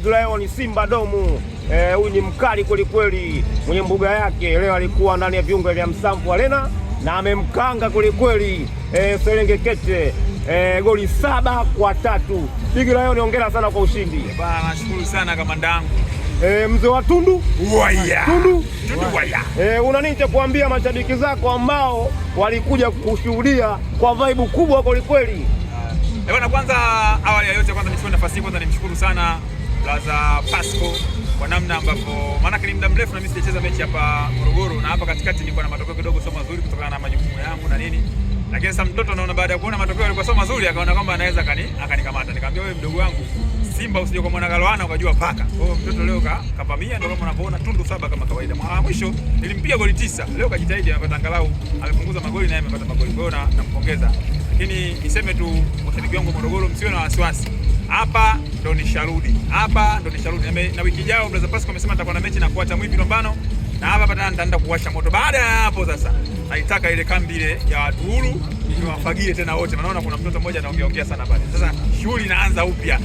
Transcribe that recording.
Lion Simba Domu. Huyu ni mkali kwelikweli, mwenye mbuga yake. Leo alikuwa ndani ya viunga vya Msamvu Arena na amemkanga kwelikweli Serengekete goli 7-3. Big Lion, hongera sana kwa ushindi bana. Nashukuru sana kamandangu. Mzee wa Tundu Waya. Tundu Waya. Una nini cha kuambia mashabiki zako ambao walikuja kushuhudia kwa vibe kubwa kwelikweli? Bwana, kwanza awali ya yote kwanza nichukue nafasi hii kwanza nimshukuru sana Blaza Pasco kwa namna ambapo, maana ni muda mrefu na mimi sijacheza mechi hapa Morogoro, na hapa katikati nilikuwa na matokeo kidogo sio mazuri kutokana na majukumu yangu na nini. Lakini sasa mtoto naona baada ya kuona matokeo yalikuwa sio mazuri akaona kwamba anaweza akanikamata. Nikamwambia wewe mdogo wangu, Simba usije kwa mwana Galwana ukajua paka. Kwa hiyo mtoto leo kapamia, ndio kama unavyoona Tundu 7 kama kawaida. Mwisho nilimpiga goli 9. Leo kajitahidi amepata angalau amepunguza magoli na amepata magoli. Kwa hiyo nampongeza. Lakini niseme tu washabiki wangu Morogoro, msiwe na wasiwasi. Hapa ndo nisharudi. Na wiki ijayo Blaza Pasco amesema nitakuwa na mechi na kuacha Mwimbi Lombano. Na hapa nitaenda kuwasha moto. Baada ya hapo sasa naitaka ile kambi ile ya watu huru niwafagie tena wote. Naona kuna mtoto mmoja anaongea sana pale. Sasa shughuli inaanza upya.